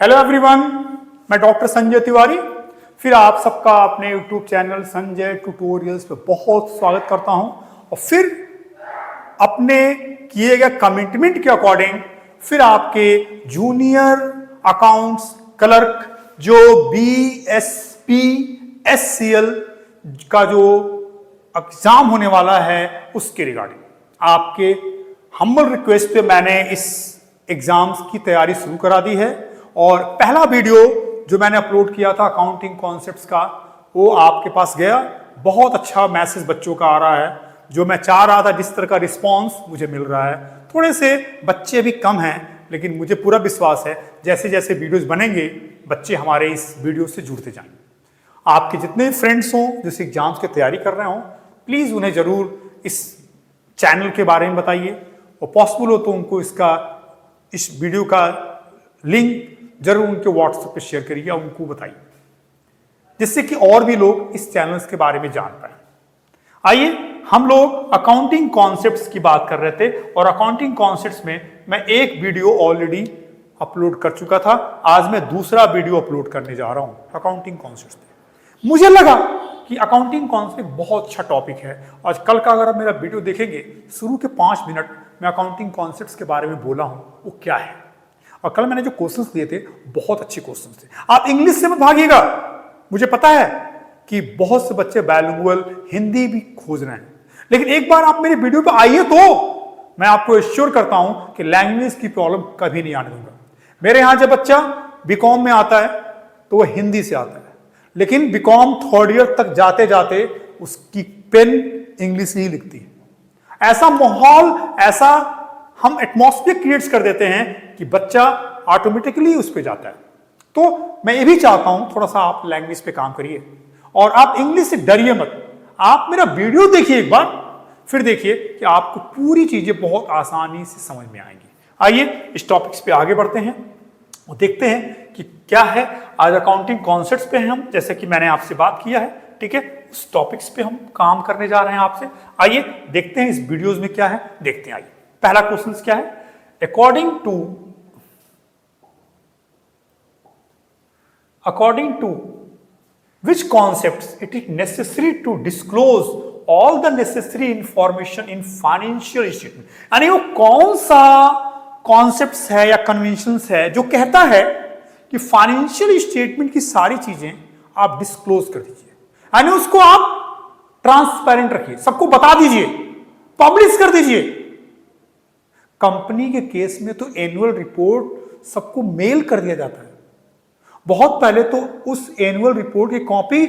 Hello everyone, मैं doctor Sanjay Tiwari फिर आप सबका अपने यूट्यूब चैनल संजय ट्यूटोरियल्स पे बहुत स्वागत करता हूं। और फिर अपने किए गए कमिटमेंट के अकॉर्डिंग फिर आपके जूनियर अकाउंट्स क्लर्क जो BSP SCL का जो एग्जाम होने वाला है उसके रिगार्डिंग आपके हम्बल रिक्वेस्ट पे मैंने इस एग्जाम्स की तैयारी शुरू करा दी है। और पहला वीडियो जो मैंने अपलोड किया था अकाउंटिंग कॉन्सेप्ट्स का, वो आपके पास गया। बहुत अच्छा मैसेज बच्चों का आ रहा है, जो मैं चाह रहा था जिस तरह का रिस्पांस मुझे मिल रहा है। थोड़े से बच्चे भी कम हैं, लेकिन मुझे पूरा विश्वास है जैसे जैसे वीडियोस बनेंगे बच्चे हमारे इस वीडियो से जुड़ते जाएंगे। आपके जितने फ्रेंड्स हों जो एग्जाम्स की तैयारी कर रहे हों, प्लीज़ उन्हें ज़रूर इस चैनल के बारे में बताइए और पॉसिबल हो तो उनको इस वीडियो का लिंक जरूर उनके व्हाट्सएप पे शेयर करिए, उनको बताइए जिससे कि और भी लोग इस चैनल के बारे में जान पाए। आइए, हम लोग अकाउंटिंग कॉन्सेप्ट्स की बात कर रहे थे और अकाउंटिंग कॉन्सेप्ट्स में मैं एक वीडियो ऑलरेडी अपलोड कर चुका था। आज मैं दूसरा वीडियो अपलोड करने जा रहा हूं अकाउंटिंग कॉन्सेप्ट्स पे। मुझे लगा कि अकाउंटिंग कॉन्सेप्ट बहुत अच्छा टॉपिक है और कल का अगर आप मेरा वीडियो देखेंगे, शुरू के 5 मिनट मैं अकाउंटिंग कॉन्सेप्ट्स के बारे में बोला हूं वो क्या है। और कल मैंने जो क्वेश्चंस दिए थे बहुत अच्छे क्वेश्चंस थे। आप इंग्लिश से मत भागिएगा, मुझे पता है कि बहुत से बच्चे बायलिंगुअल हिंदी भी खोज रहे हैं, लेकिन एक बार आप मेरे वीडियो पे आइए तो मैं आपको एश्योर करता हूं कि लैंग्वेज की प्रॉब्लम कभी नहीं आने दूंगा। मेरे यहां जब बच्चा बीकॉम में आता है तो वह हिंदी से आता है, लेकिन बीकॉम 3rd ईयर तक जाते जाते उसकी पेन इंग्लिश ही लिखती है। ऐसा माहौल, ऐसा हम एटमॉस्फेयर क्रिएट कर देते हैं कि बच्चा ऑटोमेटिकली उस पर जाता है। तो मैं ये भी चाहता हूं थोड़ा सा आप लैंग्वेज पे काम करिए और आप इंग्लिश से डरिए मत। आप मेरा वीडियो देखिए एक बार, फिर देखिए कि आपको पूरी चीजें बहुत आसानी से समझ में आएंगी। आइए इस टॉपिक्स पे आगे बढ़ते हैं और देखते हैं कि क्या है। आज अकाउंटिंग कॉन्सेप्ट्स पे हैं हम, जैसे कि मैंने आपसे बात किया है, ठीक है। उस टॉपिक्स पे हम काम करने जा रहे हैं आपसे। आइए देखते हैं इस वीडियोज में क्या है, देखते हैं। आइए, पहला क्वेश्चन क्या है। According to which concepts it is necessary to disclose all the necessary information in financial statement। यानी वो कौन सा कॉन्सेप्ट्स है या कन्वेंशंस है जो कहता है कि फाइनेंशियल स्टेटमेंट की सारी चीजें आप डिस्क्लोज कर दीजिए, यानी उसको आप ट्रांसपेरेंट रखिए, सबको बता दीजिए, पब्लिश कर दीजिए। कंपनी के केस में तो एनुअल रिपोर्ट सबको मेल कर दिया जाता है। बहुत पहले तो उस एनुअल रिपोर्ट की कॉपी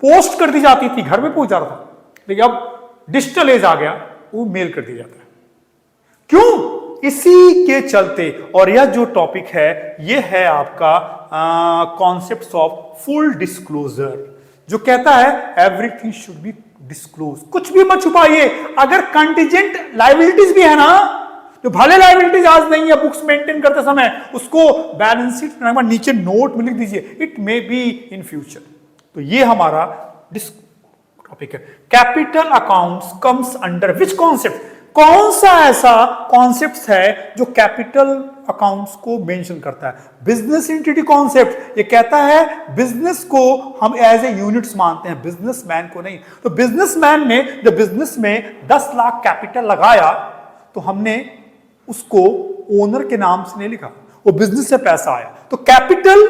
पोस्ट कर दी जाती थी, घर में पहुंच जाता था, लेकिन अब डिजिटल एज आ गया, वो मेल कर दिया जाता है। क्यों? इसी के चलते। और यह जो टॉपिक है यह है आपका कॉन्सेप्ट्स ऑफ फुल डिस्क्लोजर, जो कहता है एवरीथिंग शुड बी डिस्क्लोज। कुछ भी मत छुपाइए। अगर कंटीजेंट लायबिलिटीज भी है ना, तो भले लायबिलिटीज आज नहीं है, बुक्स मेंटेन करते समय उसको बैलेंस शीट बनाने के बाद नीचे नोट में लिख दीजिए, it may be in future. तो ये हमारा टॉपिक है। Capital accounts comes under which concept. कौन सा ऐसा कॉन्सेप्ट है जो कैपिटल अकाउंट्स को मेंशन करता है? Business entity concept. ये कहता है बिजनेस को हम एज ए यूनिट्स मानते हैं, बिजनेसमैन को नहीं। तो बिजनेसमैन ने जब बिजनेस में 10 लाख कैपिटल लगाया तो हमने उसको ओनर के नाम से नहीं लिखा, वो बिजनेस से पैसा आया। तो कैपिटल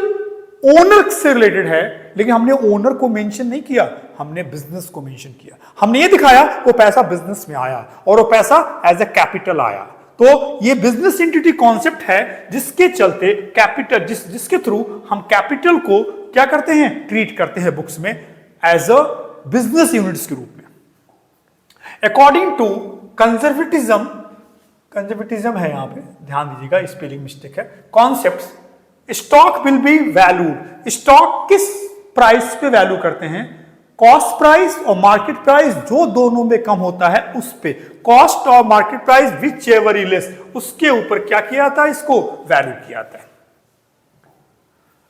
ओनर से रिलेटेड है, लेकिन हमने ओनर को मेंशन नहीं किया, हमने बिजनेस को मेंशन किया। हमने ये दिखाया वो पैसा बिजनेस में आया और वो पैसा एज ए कैपिटल आया। तो ये बिजनेस एंटिटी कॉन्सेप्ट है जिसके चलते कैपिटल, जिसके थ्रू हम कैपिटल को क्या करते हैं, ट्रीट करते हैं बुक्स में एज अ बिजनेस यूनिट्स के रूप में। अकॉर्डिंग टू कंजर्वेटिज्म है, यहां पे ध्यान दीजिएगा, स्पेलिंग मिस्टेक है। Concepts, stock will be valued. Stock किस प्राइस पे वैल्यू करते हैं? कॉस्ट प्राइस और मार्केट प्राइस जो दोनों में कम होता है उस पे। कॉस्ट और market price which ever is less, उसके ऊपर क्या किया जाता है, इसको वैल्यू किया जाता है।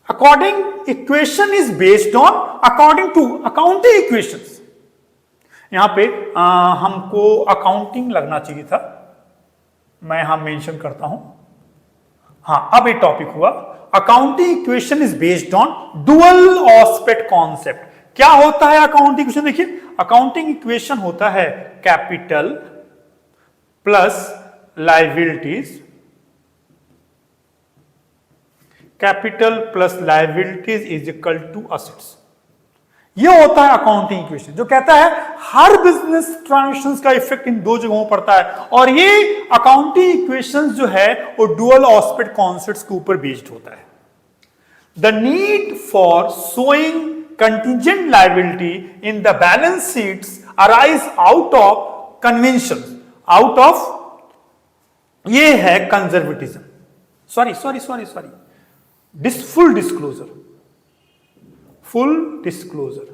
According equation is based on according to accounting equations. यहां पे हमको अकाउंटिंग लगना चाहिए था, मैं यहां मेंशन करता हूं हाँ, अब ये टॉपिक हुआ accounting equation is based on dual aspect concept. क्या होता है अकाउंटिंग इक्वेशन? देखिए, अकाउंटिंग इक्वेशन होता है capital plus liabilities, capital plus liabilities is equal to assets. ये होता है अकाउंटिंग इक्वेशन, जो कहता है हर बिजनेस ट्रांजैक्शंस का इफेक्ट इन दो जगहों पड़ता है, और ये अकाउंटिंग इक्वेशंस जो है वो डुअल ऑस्पेक्ट कॉन्सेप्ट्स के ऊपर बेस्ड होता है। The need for showing contingent liability in the balance sheets arise out of convention, out of, ये है conservatism, sorry full disclosure, full disclosure,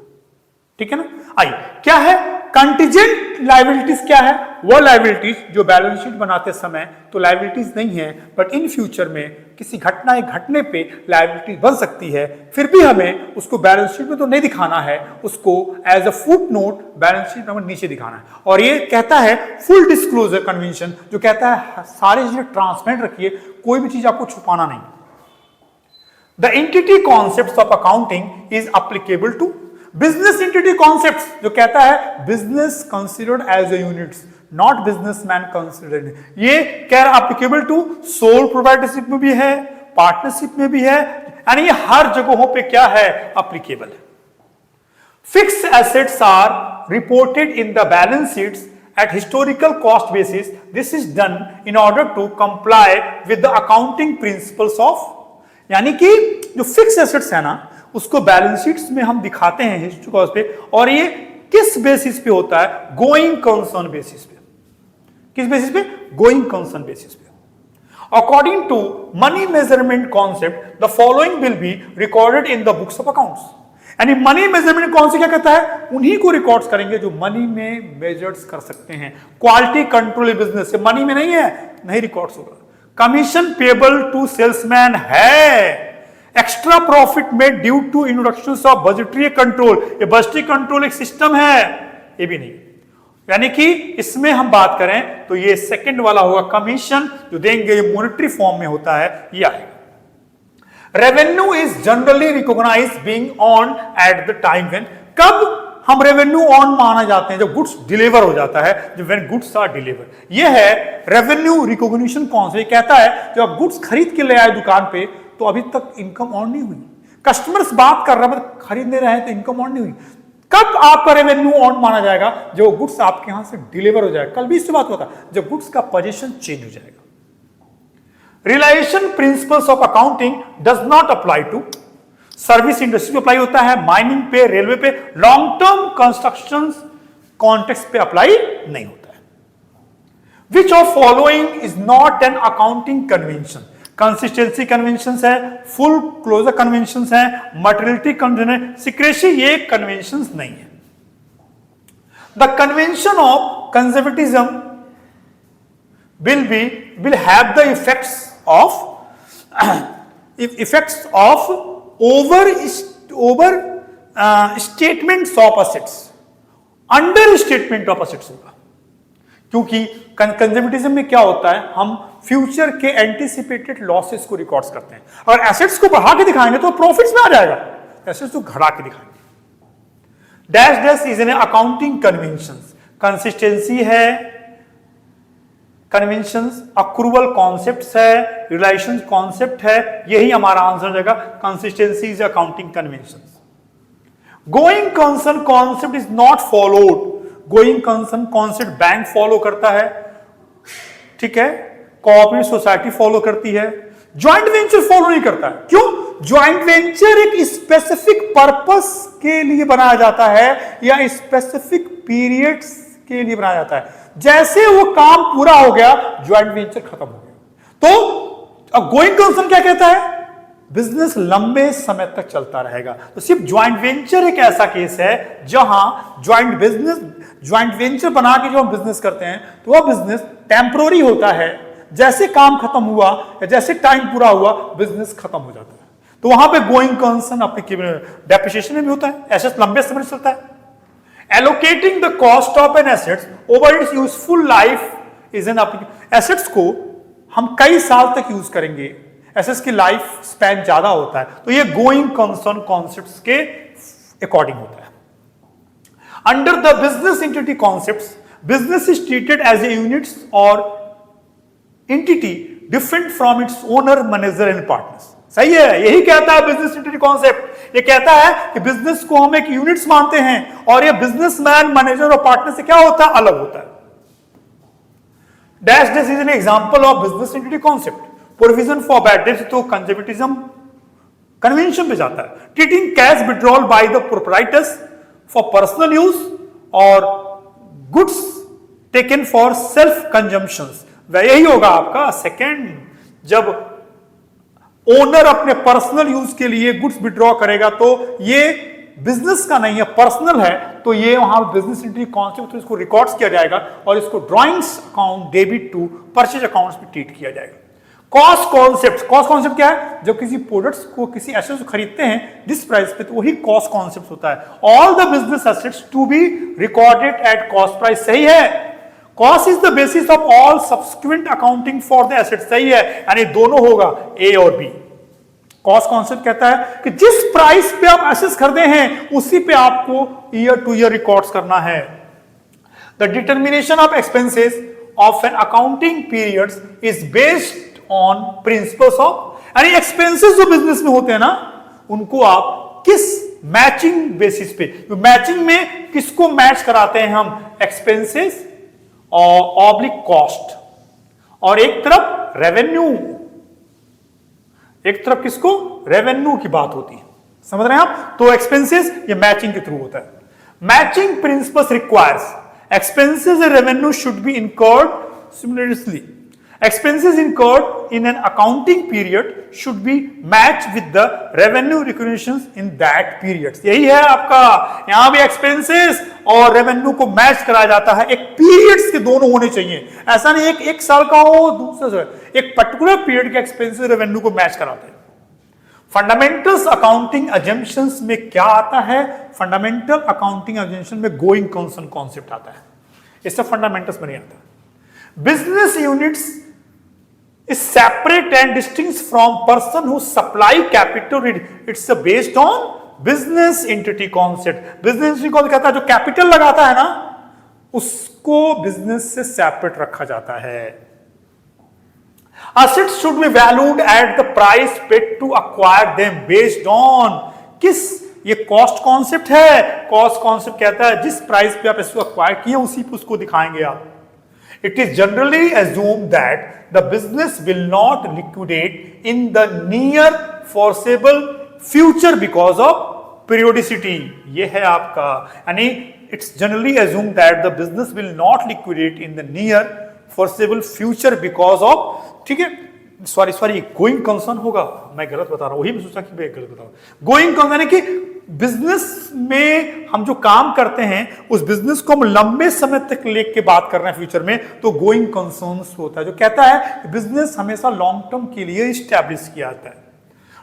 ठीक है ना। आइए, क्या है कंटिजेंट लायबिलिटीज? क्या है वो लायबिलिटीज जो बैलेंस शीट बनाते समय तो लायबिलिटीज नहीं है, बट इन फ्यूचर में किसी घटने पे लायबिलिटी बन सकती है, फिर भी हमें उसको बैलेंस शीट में तो नहीं दिखाना है, उसको as a foot note balance sheet में नीचे दिखाना है। और ये कहता है फुल डिस्क्लोजर कन्वेंशन, जो कहता है सारी चीजें ट्रांसपेरेंट रखिए, कोई भी चीज आपको छुपाना नहीं। The entity concepts of accounting is applicable to business entity concepts, जो कहता है business considered as a units, not businessman considered। ये कह रहा applicable to sole proprietorship में भी है, पार्टनरशिप में भी है, यानी ये हर जगहों पे क्या है applicable है। Fixed assets are reported in the balance sheets at historical cost basis. This is done in order to comply with the accounting principles of, यानी कि जो फिक्स एसेट्स है ना उसको बैलेंस शीट्स में हम दिखाते हैं हिस्ट्री कॉस्ट पे, और ये किस बेसिस पे होता है? गोइंग कंसर्न बेसिस पे। किस बेसिस पे? गोइंग कंसर्न बेसिस पे। According to money measurement concept the following will be recorded in the books of accounts. यानी मनी मेजरमेंट कॉन्सेप्ट क्या कहता है? उन्हीं को रिकॉर्ड्स करेंगे जो मनी में मेजर्स कर सकते हैं। क्वालिटी कंट्रोल बिजनेस से मनी में नहीं है, नहीं रिकॉर्ड्स होगा। कमीशन पेबल टू सेल्समैन है, एक्स्ट्रा प्रॉफिट में due to introduction of budgetary control, ये बजटरी कंट्रोल एक सिस्टम है, ये भी नहीं। यानी कि इसमें हम बात करें तो ये सेकंड वाला होगा, कमीशन जो देंगे ये मॉनेटरी फॉर्म में होता है, ये आएगा। Revenue is generally recognized being on at the time when, कब हम रेवेन्यू ऑन माना जाते हैं? जब गुड्स डिलीवर हो जाता है, जब व्हेन गुड्स आर डिलीवर। ये है रेवेन्यू रिकॉग्निशन कॉन्सेप्ट, कहता है जब आप गुड्स खरीद के ले आए दुकान पे तो अभी तक इनकम ऑन नहीं हुई, कस्टमर्स बात कर रहा है मतलब खरीदने रहे हैं तो इनकम ऑन नहीं हुई। कब आपका रेवेन्यू ऑन माना जाएगा? जो गुड्स आपके यहां से डिलीवर हो जाएगा। कल भी इससे बात हुआ था, जब गुड्स का पोजीशन चेंज हो जाएगा। Realisation principles of accounting does not apply to service industry पे अप्लाई होता है, माइनिंग पे, रेलवे पे, लॉन्ग टर्म कंस्ट्रक्शन कॉन्टेक्स्ट पे अप्लाई नहीं होता है। Which of following is not an accounting convention? Consistency convention है, फुल क्लोजर कन्वेंशन है, मटेरियलिटी कन्वेंशन है, सिक्रेसी, ये कन्वेंशन नहीं है। The convention of conservatism will have the effects of over statements of assets, under statement of assets होगा। क्योंकि conservatism में क्या होता है, हम फ्यूचर के एंटीसिपेटेड लॉसेस को रिकॉर्ड्स करते हैं, और एसेट्स को बढ़ा के दिखाएंगे तो प्रॉफिट्स में आ जाएगा, एसेट्स को घटा के दिखाएंगे। Dash dash is an accounting conventions, consistency है, कन्वेंशंस, अक्रूवल कॉन्सेप्ट्स है, रिलेशंस कॉन्सेप्ट है, यही हमारा आंसर जाएगा। Consistency is accounting conventions. Going concern concept is not followed, going concern concept bank follow करता है, ठीक है, कोऑपरेटिव सोसाइटी फॉलो करती है, ज्वाइंट वेंचर फॉलो नहीं करता है। क्यों? ज्वाइंट वेंचर एक स्पेसिफिक पर्पस के लिए बनाया जाता है या स्पेसिफिक पीरियड्स के लिए बनाया जाता है। जैसे वो काम पूरा हो गया, ज्वाइंट वेंचर खत्म हो गया। तो गोइंग कंसर्न क्या कहता है? बिजनेस लंबे समय तक चलता रहेगा। तो सिर्फ ज्वाइंट वेंचर एक ऐसा केस है जहां ज्वाइंट वेंचर बना के जो हम बिजनेस करते हैं तो वह बिजनेस टेम्पररी होता है, जैसे काम खत्म हुआ या जैसे टाइम पूरा हुआ बिजनेस खत्म हो जाता है। तो वहां पे गोइंग कंसर्न आपके डेप्रिसिएशन में भी होता है, एसेट्स लंबे समय से चलता है। Allocating the cost of an assets over its useful life is an assets को हम कई साल तक यूज करेंगे, एसेट्स की लाइफ स्पैन ज्यादा होता है, तो ये गोइंग कंसर्न कॉन्सेप्ट्स के अकॉर्डिंग होता है। Under the business entity concepts, business is treated as a units और entity different from its owner, manager and partners. सही है, यही कहता है बिजनेस एंटिटी कॉन्सेप्ट। ये कहता है कि बिजनेस को हम एक यूनिट्स मानते हैं और ये बिजनेसमैन, मैनेजर और पार्टनर से क्या होता है, अलग होता है। Dash dash is an example of business entity concept. Provision for bad debts तो कंजर्वेटिज्म कन्वेंशन पे जाता है। Treating cash withdrawal by the proprietors for personal use और goods taken for self consumption, वह यही होगा आपका सेकेंड। जब ओनर अपने पर्सनल यूज के लिए गुड्स विड्रॉ करेगा तो ये बिजनेस का नहीं है, पर्सनल है, तो ये वहां बिजनेस एंटिटी कॉन्सेप्ट, इसको रिकॉर्ड्स किया जाएगा और इसको drawings account debit to purchase accounts में ट्रीट किया जाएगा। कॉस्ट कॉन्सेप्ट, कॉस्ट कॉन्सेप्ट क्या है, जब किसी प्रोडक्ट्स को, किसी एसेट्स को खरीदते हैं जिस प्राइस पे, तो वही कॉस्ट कॉन्सेप्ट होता है। All the business assets to be recorded at cost price, सही है। Cost is the basis of all subsequent accounting for the asset, सही है, यानी दोनों होगा, ए और बी। कॉस्ट कॉन्सेप्ट कहता है कि जिस प्राइस पे आप एसेट्स खरीदे हैं उसी पे आपको ईयर टू ईयर रिकॉर्ड्स करना है। The determination of expenses of an accounting periods is based on principles of, यानी एक्सपेंसेस जो बिजनेस में होते हैं ना, उनको आप किस मैचिंग बेसिस पे, मैचिंग में किसको मैच कराते हैं हम, एक्सपेंसेस और ऑब्लिक कॉस्ट, और एक तरफ रेवेन्यू, एक तरफ किसको, रेवेन्यू की बात होती है, समझ रहे हैं आप। तो एक्सपेंसेस ये मैचिंग के थ्रू होता है। Matching principles requires expenses and revenue should be incurred similarly. Expenses incurred in an accounting period should be matched with the revenue recognitions in that period. यही है आपका, यहां भी एक्सपेंसेस और रेवेन्यू को मैच कराया जाता है। एक पीरियड्स के दोनों होने चाहिए, ऐसा नहीं एक साल का हो, दूसरे से एक पर्टिकुलर पीरियड के एक्सपेंसेस रेवेन्यू को मैच कराते हैं। फंडामेंटल्स अकाउंटिंग अजम्पशंस में क्या आता है, फंडामेंटल अकाउंटिंग अजम्पशन में गोइंग कंसर्न कॉन्सेप्ट आता है, इससे फंडामेंटल्स में नहीं आता। Business units is separate and distinct from person who supply capital. It's based on business entity concept. Business entity concept कहता है जो कैपिटल लगाता है ना, उसको बिजनेस से सेपरेट रखा जाता है। Assets should be valued at the price paid to acquire them based on किस, ये कॉस्ट कॉन्सेप्ट है। कॉस्ट कॉन्सेप्ट कहता है जिस प्राइस पे आप इसको अक्वायर किए उसी पे उसको दिखाएंगे आप। It is generally assumed that the business will not liquidate in the near foreseeable future because of periodicity. ये है आपका, यानी it's generally assumed that the business will not liquidate in the near foreseeable future because of, ठीक है, sorry going concern होगा, मैं गलत बता रहा हूं, वही मैं सोचा कि मैं गलत बता रहा हूं। गोइंग कंसर्न है कि बिजनेस में हम जो काम करते हैं उस बिजनेस को हम लंबे समय तक लेके बात कर रहे हैं फ्यूचर में, तो गोइंग कंसर्न्स होता है, जो कहता है कि बिजनेस हमेशा लॉन्ग टर्म के लिए स्टैब्लिश किया जाता है।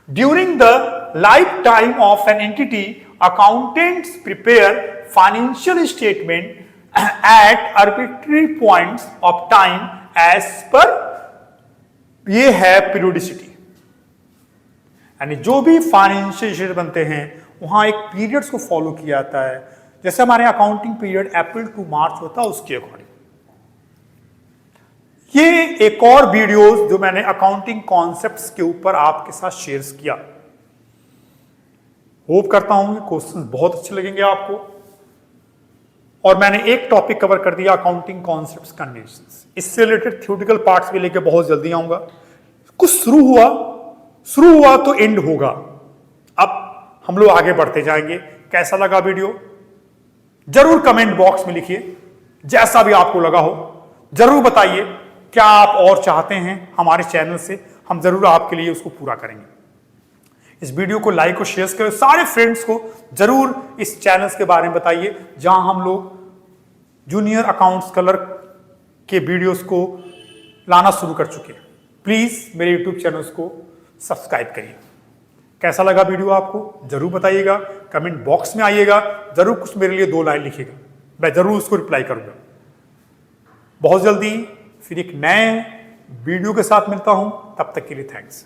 During the life time of an entity, accountants prepare financial statement at arbitrary points of time as per, ये है पीरियोडिसिटी, यानी जो भी फाइनेंशियल स्टेटमेंट बनते हैं वहां एक पीरियड्स को फॉलो किया जाता है। जैसे हमारे अकाउंटिंग पीरियड अप्रैल टू मार्च होता है, उसके अकॉर्डिंग। ये एक और वीडियोस जो मैंने अकाउंटिंग कॉन्सेप्ट्स के ऊपर आपके साथ शेयर किया, होप करता हूं कि क्वेश्चन बहुत अच्छे लगेंगे आपको। और मैंने एक टॉपिक कवर कर दिया, अकाउंटिंग कॉन्सेप्ट्स कंडीशंस। इससे रिलेटेड थ्योरेटिकल पार्ट्स भी लेके बहुत जल्दी आऊंगा। कुछ शुरू हुआ तो एंड होगा। अब हम लोग आगे बढ़ते जाएंगे। कैसा लगा वीडियो जरूर कमेंट बॉक्स में लिखिए, जैसा भी आपको लगा हो जरूर बताइए। क्या आप और चाहते हैं हमारे चैनल से, हम जरूर आपके लिए उसको पूरा करेंगे। इस वीडियो को लाइक और शेयर करें, सारे फ्रेंड्स को जरूर इस चैनल्स के बारे में बताइए जहां हम लोग जूनियर अकाउंट्स क्लर्क के वीडियोस को लाना शुरू कर चुके हैं। प्लीज मेरे यूट्यूब चैनल्स को सब्सक्राइब करिए। कैसा लगा वीडियो आपको जरूर बताइएगा, कमेंट बॉक्स में आइएगा, जरूर कुछ मेरे लिए 2 लाइन लिखिएगा, मैं जरूर उसको रिप्लाई करूंगा। बहुत जल्दी फिर एक नए वीडियो के साथ मिलता हूं, तब तक के लिए थैंक्स।